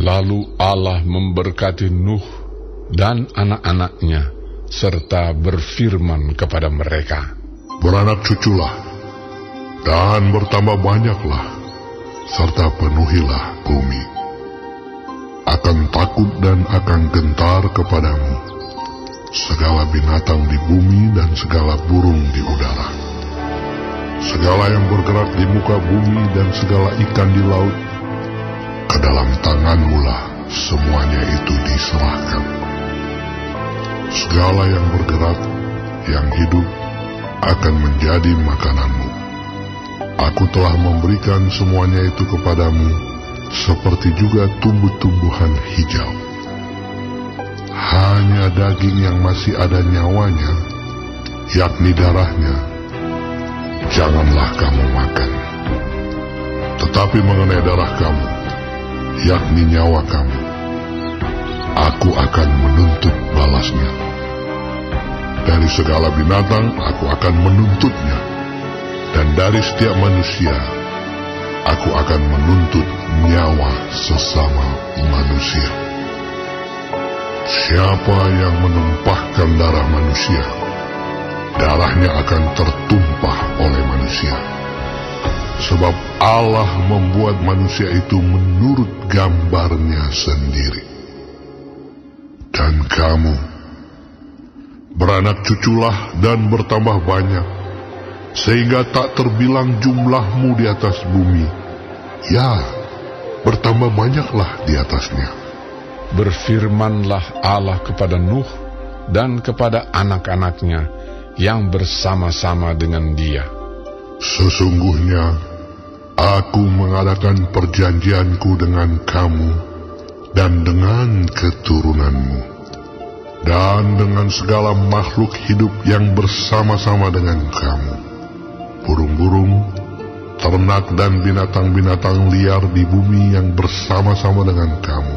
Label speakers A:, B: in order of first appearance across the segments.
A: Lalu Allah memberkati Nuh dan anak-anaknya, serta berfirman kepada mereka,
B: "Beranak cuculah, dan bertambah banyaklah, serta penuhilah bumi. Akan takut dan akan gentar kepadamu segala binatang di bumi dan segala burung di udara. Segala yang bergerak di muka bumi dan segala ikan di laut, ke dalam tanganmu-lah semuanya itu diserahkan. Segala yang bergerak, yang hidup, akan menjadi makananmu. Aku telah memberikan semuanya itu kepadamu, seperti juga tumbuh-tumbuhan hijau. Hanya daging yang masih ada nyawanya, yakni darahnya, janganlah kamu makan. Tetapi mengenai darah kamu, yakni nyawa kamu, aku akan menuntut balasnya. Dari segala binatang aku akan menuntutnya, dan dari setiap manusia aku akan menuntut nyawa sesama manusia. Siapa yang menumpahkan darah manusia, darahnya akan tertumpah oleh manusia. Sebab Allah membuat manusia itu menurut gambarnya sendiri. Dan kamu, beranak cuculah dan bertambah banyak, sehingga tak terbilang jumlahmu di atas bumi. Ya, bertambah banyaklah di atasnya."
A: Berfirmanlah Allah kepada Nuh dan kepada anak-anaknya yang bersama-sama dengan dia,
B: "Sesungguhnya aku mengadakan perjanjianku dengan kamu dan dengan keturunanmu, dan dengan segala makhluk hidup yang bersama-sama dengan kamu, burung-burung, ternak dan binatang-binatang liar di bumi yang bersama-sama dengan kamu,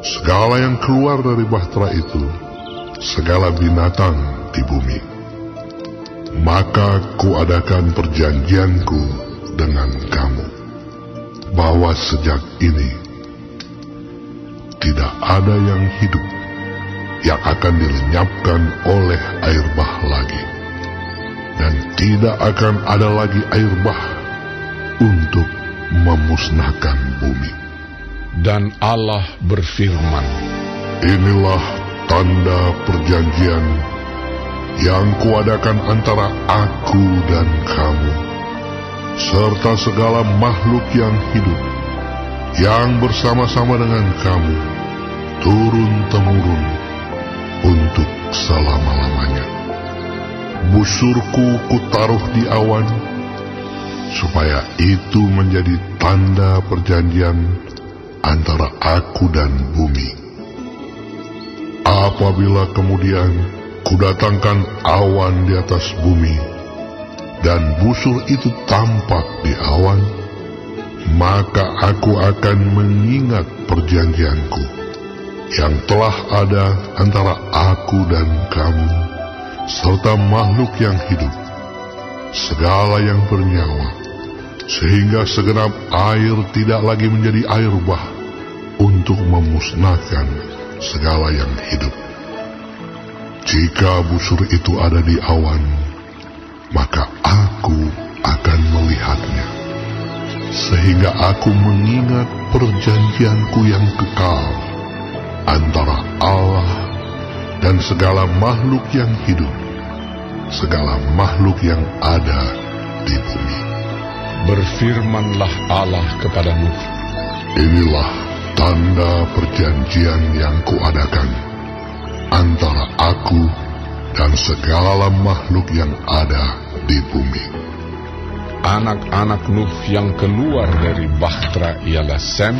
B: segala yang keluar dari bahtera itu, segala binatang di bumi. Maka kuadakan perjanjianku dengan kamu, bahwa sejak ini tidak ada yang hidup yang akan dilenyapkan oleh air bah lagi, dan tidak akan ada lagi air bah untuk memusnahkan bumi."
A: Dan Allah berfirman,
B: "Inilah tanda perjanjian yang kuadakan antara aku dan kamu, serta segala makhluk yang hidup, yang bersama-sama dengan kamu, turun-temurun, untuk selama-lamanya. Busurku kutaruh di awan, supaya itu menjadi tanda perjanjian antara aku dan bumi. Apabila kemudian kudatangkan awan di atas bumi, dan busur itu tampak di awan, maka aku akan mengingat perjanjianku yang telah ada antara aku dan kamu, serta makhluk yang hidup, segala yang bernyawa, sehingga segenap air tidak lagi menjadi air bah untuk memusnahkan segala yang hidup. Jika busur itu ada di awan, maka aku akan melihatnya, sehingga aku mengingat perjanjianku yang kekal antara Allah dan segala makhluk yang hidup, segala makhluk yang ada di bumi."
A: Berfirmanlah Allah kepada Nuh,
B: "Inilah tanda perjanjian yang kuadakan antara aku dan segala makhluk yang ada di bumi."
A: Anak-anak Nuh yang keluar dari bahtera ialah Sem,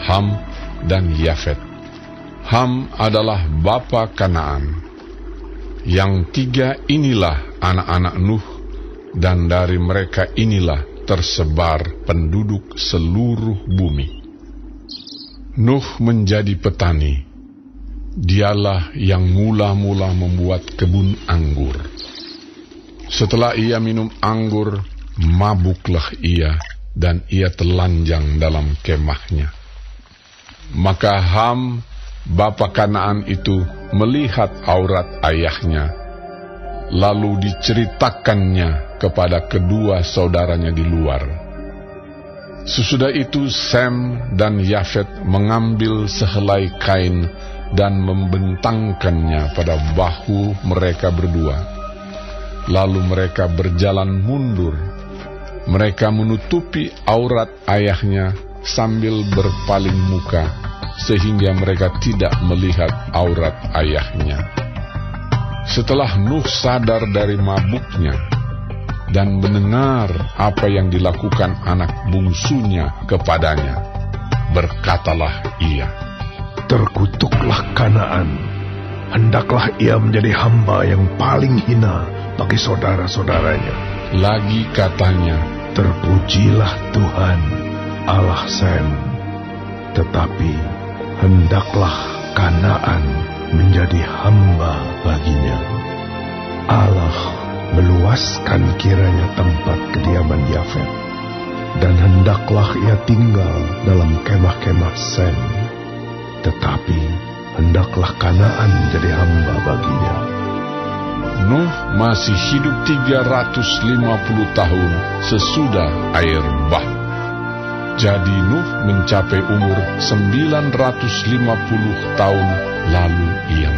A: Ham, dan Yafet. Ham adalah bapa Kanaan. Yang tiga inilah anak-anak Nuh, dan dari mereka inilah tersebar penduduk seluruh bumi. Nuh menjadi petani. Dialah yang mula-mula membuat kebun anggur. Setelah ia minum anggur, mabuklah ia, dan ia telanjang dalam kemahnya. Maka Ham, bapa Kanaan itu, melihat aurat ayahnya, lalu diceritakannya kepada kedua saudaranya di luar. Sesudah itu Sem dan Yafet mengambil sehelai kain dan membentangkannya pada bahu mereka berdua. Lalu mereka berjalan mundur. Mereka menutupi aurat ayahnya sambil berpaling muka, sehingga mereka tidak melihat aurat ayahnya. Setelah Nuh sadar dari mabuknya dan mendengar apa yang dilakukan anak bungsunya kepadanya, berkatalah ia,
C: "Terkutuklah Kanaan, hendaklah ia menjadi hamba yang paling hina bagi saudara-saudaranya."
A: Lagi katanya,
C: "Terpujilah Tuhan, Allah Sem, tetapi hendaklah Kanaan menjadi hamba baginya. Allah meluaskan kiranya tempat kediaman Yafet, dan hendaklah ia tinggal dalam kemah-kemah Sem, tetapi hendaklah Kanaan menjadi hamba baginya."
A: Nuh masih hidup 350 tahun sesudah air bah. Jadi Nuh mencapai umur 950 tahun lalu ia